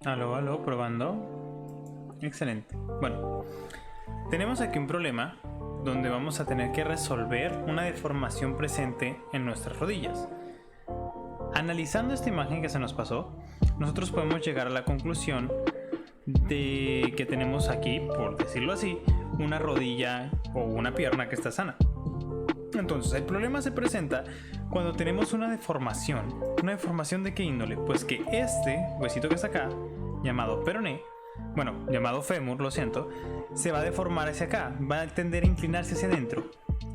Aló, aló, probando. Excelente. Bueno, tenemos aquí un problema donde vamos a tener que resolver una deformación presente en nuestras rodillas. Analizando esta imagen que se nos pasó, nosotros podemos llegar a la conclusión de que tenemos aquí, por decirlo así, una rodilla o una pierna que está sana. Entonces, el problema se presenta cuando tenemos una deformación. ¿Una deformación de qué índole? Pues que este huesito que está acá, llamado peroné, bueno, llamado fémur, lo siento, se va a deformar hacia acá, va a tender a inclinarse hacia adentro.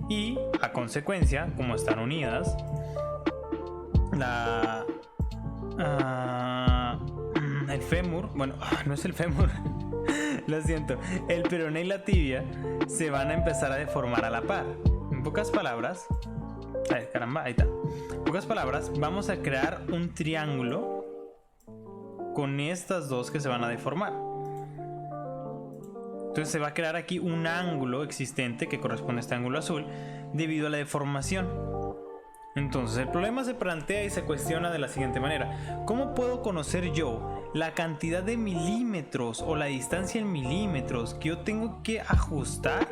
Y, a consecuencia, como están unidas, el fémur, bueno, no es el fémur, lo siento, el peroné y la tibia se van a empezar a deformar a la par. En pocas palabras, caramba, ahí está. En pocas palabras, vamos a crear un triángulo con estas dos que se van a deformar. Entonces se va a crear aquí un ángulo existente que corresponde a este ángulo azul debido a la deformación. Entonces el problema se plantea y se cuestiona de la siguiente manera: ¿cómo puedo conocer yo la cantidad de milímetros o la distancia en milímetros que yo tengo que ajustar?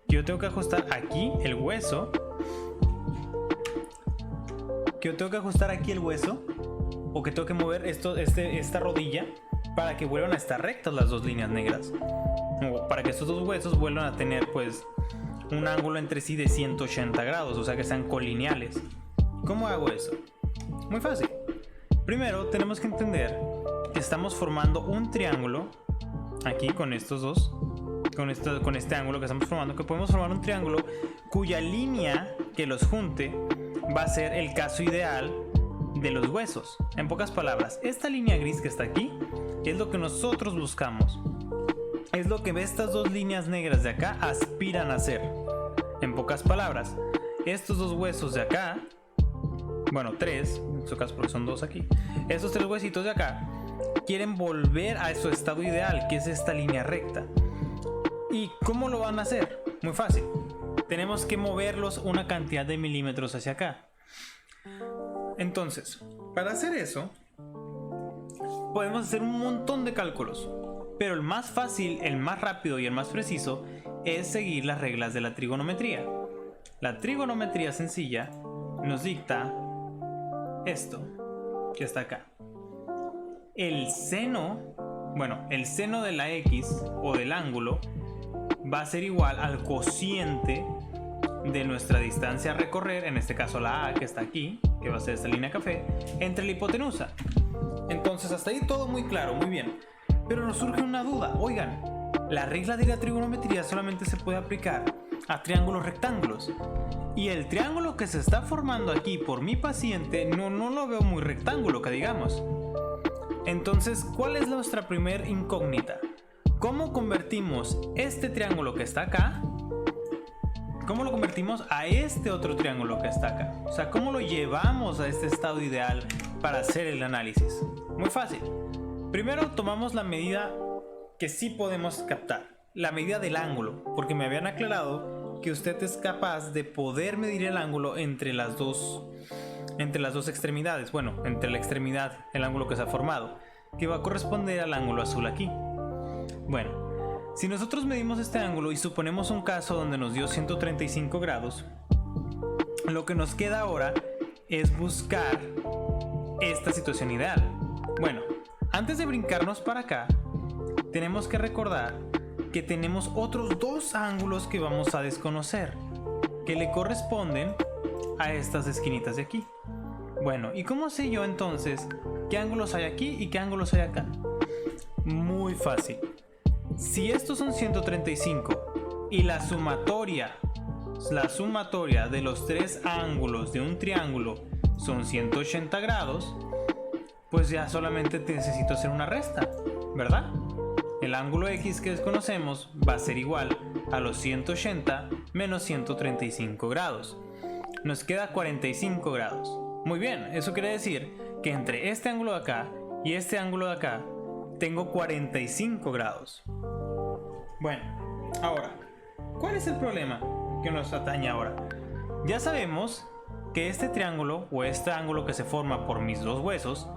Yo tengo que ajustar aquí el hueso. Que yo tengo que ajustar aquí el hueso. O que tengo que mover esta rodilla para que vuelvan a estar rectas las dos líneas negras. O para que estos dos huesos vuelvan a tener pues un ángulo entre sí de 180 grados. O sea que sean colineales. ¿Cómo hago eso? Muy fácil. Primero tenemos que entender que estamos formando un triángulo. Aquí con estos dos. Con este ángulo que estamos formando, que podemos formar un triángulo cuya línea que los junte va a ser el caso ideal de los huesos. En pocas palabras, esta línea gris que está aquí es lo que nosotros buscamos. Es lo que estas dos líneas negras de acá aspiran a ser. En pocas palabras, estos dos huesos de acá, bueno, tres, en su caso porque son dos aquí, estos tres huesitos de acá quieren volver a su estado ideal, que es esta línea recta. ¿Y cómo lo van a hacer? Muy fácil. Tenemos que moverlos una cantidad de milímetros hacia acá. Entonces, para hacer eso, podemos hacer un montón de cálculos. Pero el más fácil, el más rápido y el más preciso es seguir las reglas de la trigonometría. La trigonometría sencilla nos dicta esto, que está acá. El seno de la X o del ángulo va a ser igual al cociente de nuestra distancia a recorrer, en este caso la A que está aquí, que va a ser esta línea café, entre la hipotenusa. Entonces hasta ahí todo muy claro, muy bien. Pero nos surge una duda: oigan, la regla de la trigonometría solamente se puede aplicar a triángulos rectángulos. Y el triángulo que se está formando aquí por mi paciente no lo veo muy rectángulo, que digamos. Entonces, ¿cuál es nuestra primer incógnita? ¿Cómo convertimos este triángulo que está acá? ¿Cómo lo convertimos a este otro triángulo que está acá? O sea, ¿cómo lo llevamos a este estado ideal para hacer el análisis? Muy fácil. Primero tomamos la medida que sí podemos captar, la medida del ángulo, porque me habían aclarado que usted es capaz de poder medir el ángulo entre las dos extremidades. Bueno, entre la extremidad, el ángulo que se ha formado, que va a corresponder al ángulo azul aquí. Bueno, si nosotros medimos este ángulo y suponemos un caso donde nos dio 135 grados, lo que nos queda ahora es buscar esta situación ideal. Bueno, antes de brincarnos para acá, tenemos que recordar que tenemos otros dos ángulos que vamos a desconocer, que le corresponden a estas esquinitas de aquí. Bueno, ¿y cómo sé yo entonces qué ángulos hay aquí y qué ángulos hay acá? Muy fácil. Si estos son 135 y la sumatoria de los tres ángulos de un triángulo son 180 grados, pues ya solamente necesito hacer una resta, ¿verdad? El ángulo X que desconocemos va a ser igual a los 180 menos 135 grados. Nos queda 45 grados. Muy bien, eso quiere decir que entre este ángulo de acá y este ángulo de acá tengo 45 grados. Bueno, ahora, ¿cuál es el problema que nos atañe ahora? Ya sabemos que este triángulo o este ángulo que se forma por mis dos huesos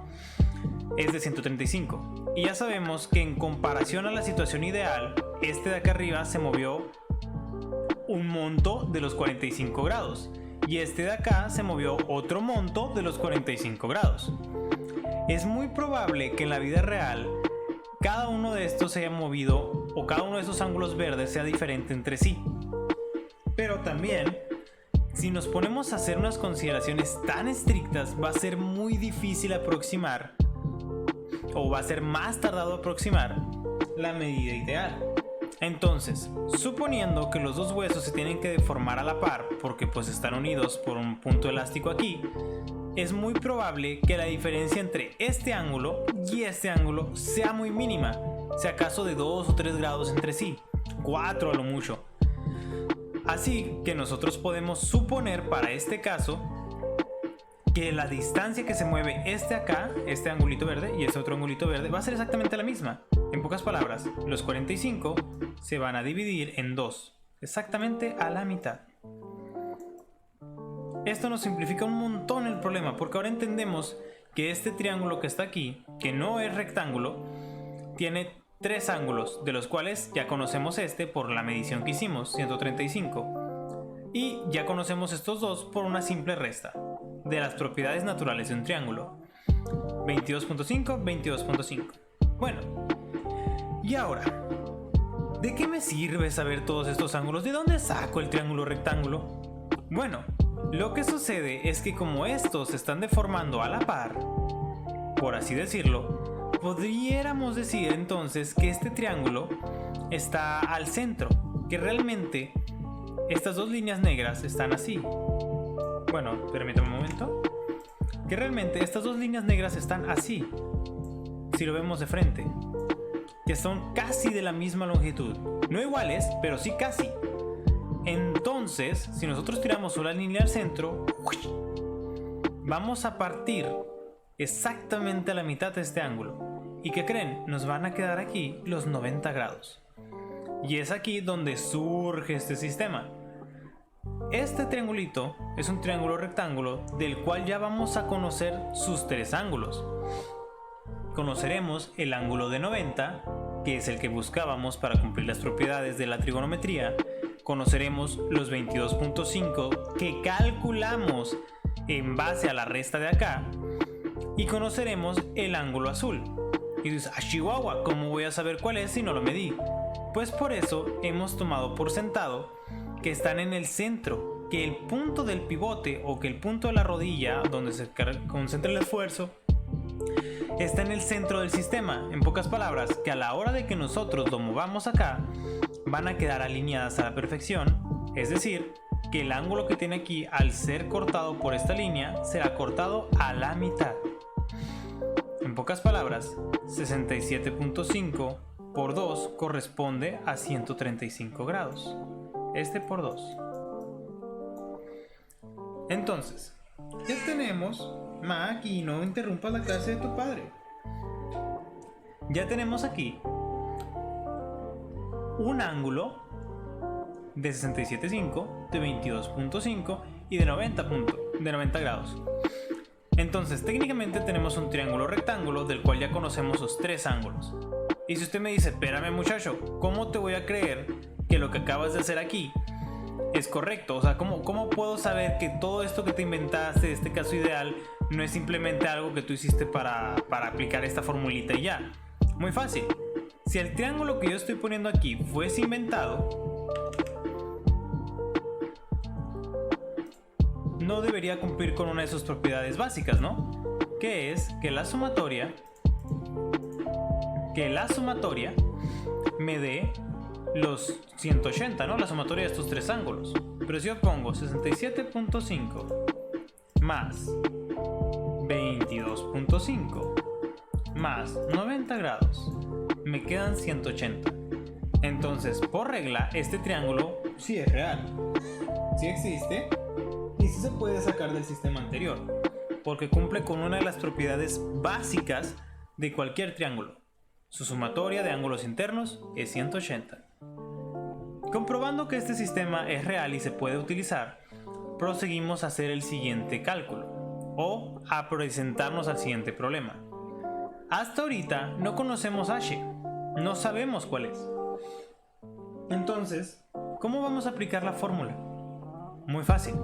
es de 135. Y ya sabemos que en comparación a la situación ideal, este de acá arriba se movió un monto de los 45 grados. Y este de acá se movió otro monto de los 45 grados. Es muy probable que en la vida real cada uno de estos se haya movido, o cada uno de esos ángulos verdes sea diferente entre sí. Pero también, si nos ponemos a hacer unas consideraciones tan estrictas, va a ser muy difícil aproximar, o va a ser más tardado aproximar, la medida ideal. Entonces, suponiendo que los dos huesos se tienen que deformar a la par, porque pues están unidos por un punto elástico aquí, es muy probable que la diferencia entre este ángulo y este ángulo sea muy mínima, si acaso de 2 o 3 grados entre sí, 4 a lo mucho. Así que nosotros podemos suponer para este caso que la distancia que se mueve acá, este angulito verde y este otro angulito verde, va a ser exactamente la misma. En pocas palabras, los 45 se van a dividir en 2, exactamente a la mitad. Esto nos simplifica un montón el problema, porque ahora entendemos que este triángulo que está aquí, que no es rectángulo, tiene 3 ángulos, de los cuales ya conocemos este por la medición que hicimos, 135. Y ya conocemos estos dos por una simple resta de las propiedades naturales de un triángulo. 22.5, 22.5. Bueno, y ahora, ¿de qué me sirve saber todos estos ángulos? ¿De dónde saco el triángulo rectángulo? Bueno, lo que sucede es que como estos se están deformando a la par, por así decirlo, podríamos decir entonces que este triángulo está al centro, que realmente estas dos líneas negras están así. Bueno, permítame un momento. Que realmente estas dos líneas negras están así, si lo vemos de frente, que son casi de la misma longitud. No iguales, pero sí casi. Entonces, si nosotros tiramos una línea al centro, vamos a partir exactamente a la mitad de este ángulo. ¿Y qué creen? Nos van a quedar aquí los 90 grados. Y es aquí donde surge este sistema. Este triangulito es un triángulo rectángulo del cual ya vamos a conocer sus 3 ángulos. Conoceremos el ángulo de 90, que es el que buscábamos para cumplir las propiedades de la trigonometría. Conoceremos los 22.5 que calculamos en base a la resta de acá. Y conoceremos el ángulo azul. Y dices, ¡ah, Chihuahua! ¿Cómo voy a saber cuál es si no lo medí? Pues por eso hemos tomado por sentado que están en el centro, que el punto del pivote o que el punto de la rodilla donde se concentra el esfuerzo está en el centro del sistema. En pocas palabras, que a la hora de que nosotros lo movamos acá, van a quedar alineadas a la perfección, es decir, que el ángulo que tiene aquí al ser cortado por esta línea será cortado a la mitad. En pocas palabras, 67.5 por 2 corresponde a 135 grados. Este por 2. Entonces, ya tenemos... Ma, aquí no interrumpas la clase de tu padre. Ya tenemos aquí un ángulo de 67.5, de 22.5 y de 90 grados. Entonces, técnicamente tenemos un triángulo rectángulo del cual ya conocemos los 3 ángulos. Y si usted me dice, espérame muchacho, ¿cómo te voy a creer que lo que acabas de hacer aquí es correcto? O sea, ¿cómo puedo saber que todo esto que te inventaste, este caso ideal, no es simplemente algo que tú hiciste para aplicar esta formulita y ya? Muy fácil. Si el triángulo que yo estoy poniendo aquí fuese inventado, no debería cumplir con una de sus propiedades básicas, ¿no? Que es que la sumatoria me dé los 180, ¿no? La sumatoria de estos 3 ángulos. Pero si yo pongo 67.5 más 22.5 más 90 grados, me quedan 180. Entonces, por regla, este triángulo sí es real, sí existe y sí se puede sacar del sistema anterior, porque cumple con una de las propiedades básicas de cualquier triángulo. Su sumatoria de ángulos internos es 180. Comprobando que este sistema es real y se puede utilizar, proseguimos a hacer el siguiente cálculo, o a presentarnos al siguiente problema. Hasta ahorita no conocemos h, no sabemos cuál es. Entonces, ¿cómo vamos a aplicar la fórmula? Muy fácil.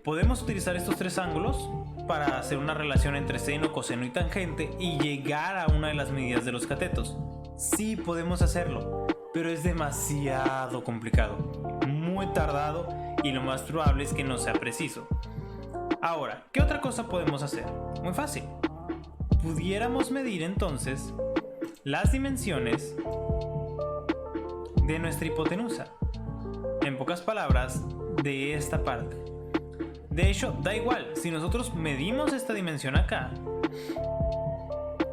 Podemos utilizar estos tres ángulos para hacer una relación entre seno, coseno y tangente y llegar a una de las medidas de los catetos. Sí podemos hacerlo, pero es demasiado complicado, muy tardado y lo más probable es que no sea preciso. Ahora, ¿qué otra cosa podemos hacer? Muy fácil. Pudiéramos medir entonces las dimensiones de nuestra hipotenusa. En pocas palabras, de esta parte. De hecho, da igual, si nosotros medimos esta dimensión acá,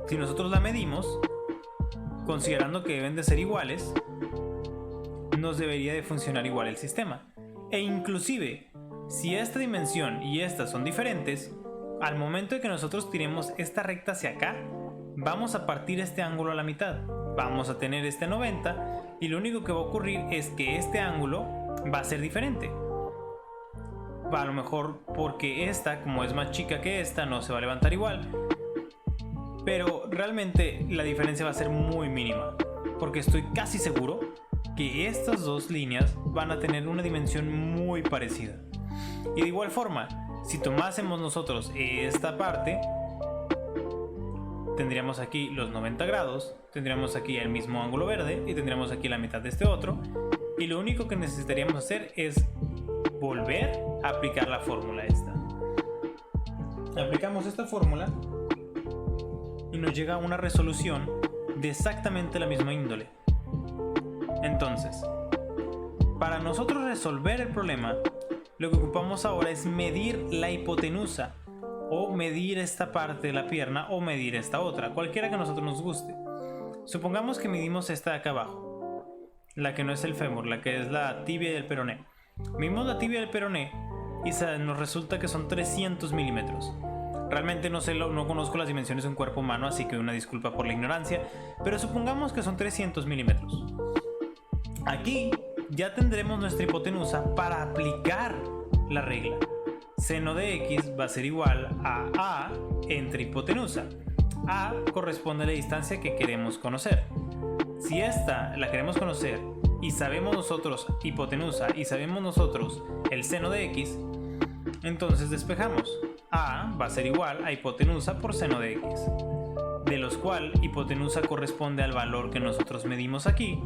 si nosotros la medimos, considerando que deben de ser iguales, nos debería de funcionar igual el sistema. E inclusive, si esta dimensión y estas son diferentes, al momento de que nosotros tiremos esta recta hacia acá, vamos a partir este ángulo a la mitad. Vamos a tener este 90 y lo único que va a ocurrir es que este ángulo va a ser diferente. A lo mejor porque esta, como es más chica que esta, no se va a levantar igual. Pero realmente la diferencia va a ser muy mínima. Porque estoy casi seguro que estas dos líneas van a tener una dimensión muy parecida. Y de igual forma, si tomásemos nosotros esta parte, tendríamos aquí los 90 grados, tendríamos aquí el mismo ángulo verde y tendríamos aquí la mitad de este otro. Y lo único que necesitaríamos hacer es volver a aplicar la fórmula esta. Aplicamos esta fórmula y nos llega una resolución de exactamente la misma índole. Entonces, para nosotros resolver el problema, lo que ocupamos ahora es medir la hipotenusa, o medir esta parte de la pierna, o medir esta otra, cualquiera que a nosotros nos guste. Supongamos que medimos esta de acá abajo, la que no es el fémur, la que es la tibia y el peroné. Medimos la tibia y el peroné y nos resulta que son 300 milímetros. Realmente no conozco las dimensiones de un cuerpo humano, así que una disculpa por la ignorancia, pero supongamos que son 300 milímetros. Aquí ya tendremos nuestra hipotenusa para aplicar la regla. Seno de x va a ser igual a entre hipotenusa. A corresponde a la distancia que queremos conocer. Si esta la queremos conocer y sabemos nosotros hipotenusa y sabemos nosotros el seno de x, entonces despejamos. A va a ser igual a hipotenusa por seno de x, de los cual hipotenusa corresponde al valor que nosotros medimos aquí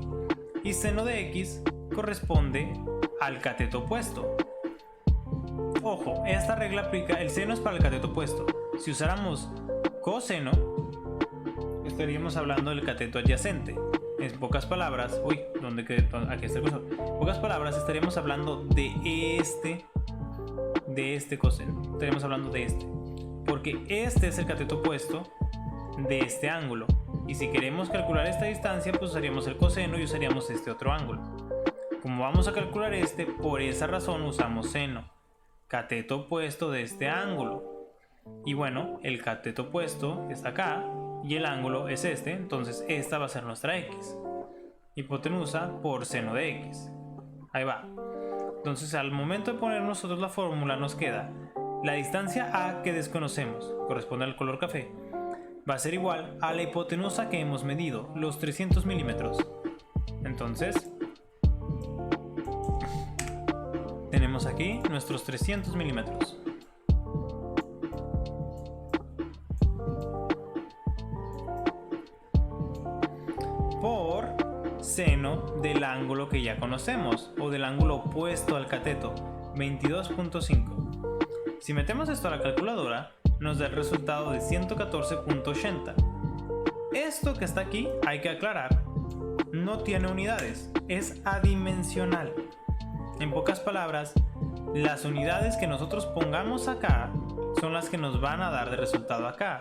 y seno de x corresponde al cateto opuesto. Ojo, esta regla aplica, el seno es para el cateto opuesto. Si usáramos coseno, estaríamos hablando del cateto adyacente. En pocas palabras, aquí está el cursor. En pocas palabras, estaríamos hablando de este coseno. Estaríamos hablando de este. Porque este es el cateto opuesto de este ángulo. Y si queremos calcular esta distancia, pues usaríamos el coseno y usaríamos este otro ángulo. Como vamos a calcular este, por esa razón usamos seno. Cateto opuesto de este ángulo. Y bueno, el cateto opuesto está acá y el ángulo es este, entonces esta va a ser nuestra x. Hipotenusa por seno de x. Ahí va. Entonces al momento de poner nosotros la fórmula nos queda la distancia a que desconocemos, corresponde al color café, va a ser igual a la hipotenusa que hemos medido, los 300 milímetros. Entonces tenemos aquí nuestros 300 milímetros. Por seno del ángulo que ya conocemos, o del ángulo opuesto al cateto, 22.5. Si metemos esto a la calculadora, nos da el resultado de 114.80. Esto que está aquí, hay que aclarar, no tiene unidades, es adimensional. En pocas palabras, las unidades que nosotros pongamos acá son las que nos van a dar de resultado acá.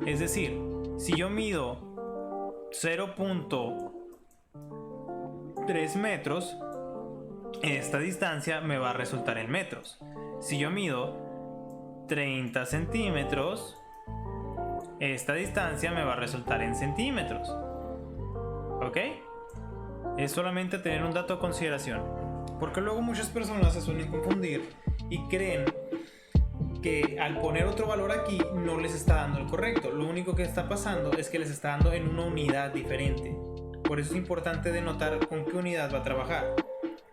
Es decir, si yo mido 0.3 metros, esta distancia me va a resultar en metros. Si yo mido 30 centímetros, esta distancia me va a resultar en centímetros. ¿Ok? Es solamente tener un dato a consideración, porque luego muchas personas se suelen confundir y creen que al poner otro valor aquí no les está dando el correcto. Lo único que está pasando es que les está dando en una unidad diferente. Por eso es importante denotar con qué unidad va a trabajar.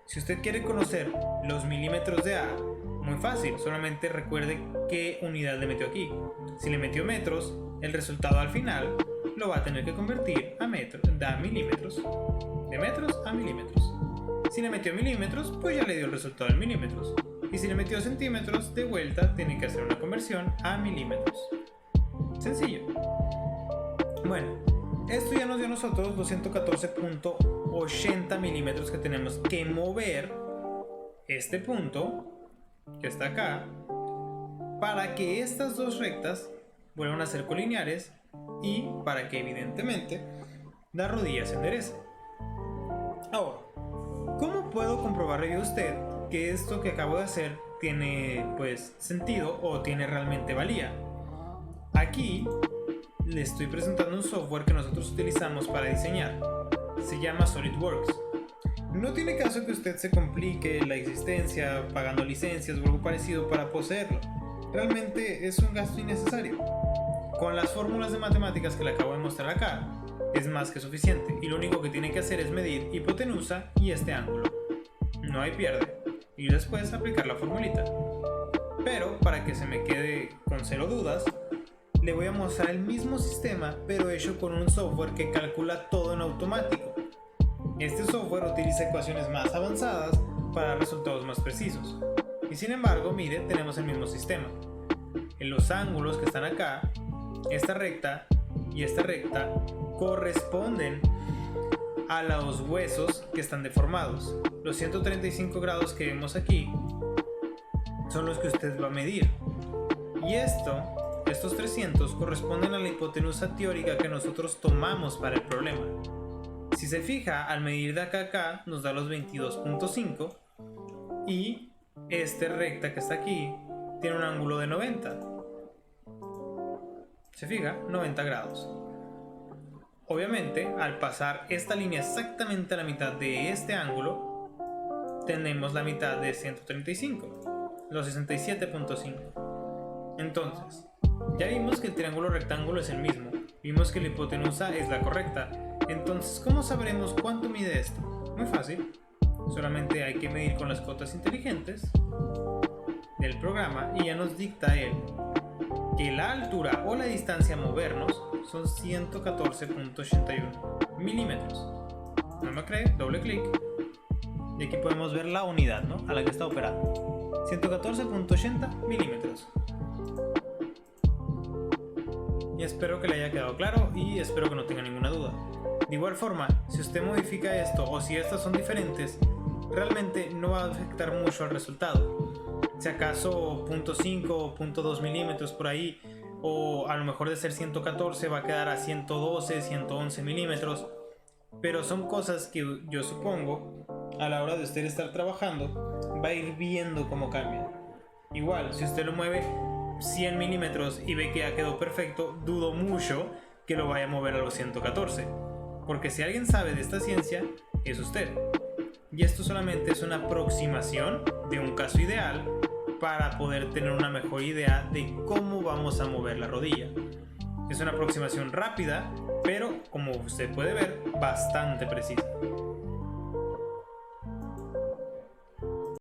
Si usted quiere conocer los milímetros de A, muy fácil, solamente recuerde qué unidad le metió aquí. Si le metió metros, el resultado al final lo va a tener que convertir a milímetros. De metros a milímetros. Si le metió milímetros, pues ya le dio el resultado en milímetros. Y si le metió centímetros, de vuelta tiene que hacer una conversión a milímetros. Sencillo. Bueno, esto ya nos dio a nosotros los 114.80 milímetros que tenemos que mover este punto que está acá para que estas dos rectas vuelvan a ser colineares y para que evidentemente la rodilla se enderece. Ahora, ¿cómo puedo comprobarle a usted que esto que acabo de hacer tiene pues sentido o tiene realmente valía? Aquí le estoy presentando un software que nosotros utilizamos para diseñar. Se llama SolidWorks. No tiene caso que usted se complique la existencia pagando licencias o algo parecido para poseerlo. Realmente es un gasto innecesario. Con las fórmulas de matemáticas que le acabo de mostrar acá, es más que suficiente y lo único que tiene que hacer es medir hipotenusa y este ángulo. No hay pierde. Y después aplicar la formulita. Pero para que se me quede con cero dudas, le voy a mostrar el mismo sistema pero hecho con un software que calcula todo en automático. Este software utiliza ecuaciones más avanzadas para resultados más precisos. Y sin embargo, mire, tenemos el mismo sistema. En los ángulos que están acá, esta recta y esta recta corresponden a los huesos que están deformados. Los 135 grados que vemos aquí son los que usted va a medir. Y estos 300 corresponden a la hipotenusa teórica que nosotros tomamos para el problema. Si se fija, al medir de acá a acá nos da los 22.5 y esta recta que está aquí tiene un ángulo de 90. Se fija, 90 grados. Obviamente, al pasar esta línea exactamente a la mitad de este ángulo, tenemos la mitad de 135, los 67.5. Entonces, ya vimos que el triángulo rectángulo es el mismo, vimos que la hipotenusa es la correcta. Entonces, ¿cómo sabremos cuánto mide esto? Muy fácil, solamente hay que medir con las cotas inteligentes del programa y ya nos dicta él que la altura o la distancia a movernos son 114.81 milímetros. ¿No me cree? Doble clic y aquí podemos ver la unidad, ¿no?, a la que está operando. 114.80 milímetros. Y espero que le haya quedado claro y espero que no tenga ninguna duda. De igual forma, si usted modifica esto o si estas son diferentes, realmente no va a afectar mucho al resultado. Si acaso 0.5 o 0.2 milímetros por ahí, o a lo mejor de ser 114 va a quedar a 112, 111 milímetros, pero son cosas que yo supongo a la hora de usted estar trabajando va a ir viendo cómo cambia. Igual, si usted lo mueve 100 milímetros y ve que ya quedó perfecto, dudo mucho que lo vaya a mover a los 114, porque si alguien sabe de esta ciencia es usted. Y esto solamente es una aproximación de un caso ideal para poder tener una mejor idea de cómo vamos a mover la rodilla. Es una aproximación rápida, pero como usted puede ver, bastante precisa.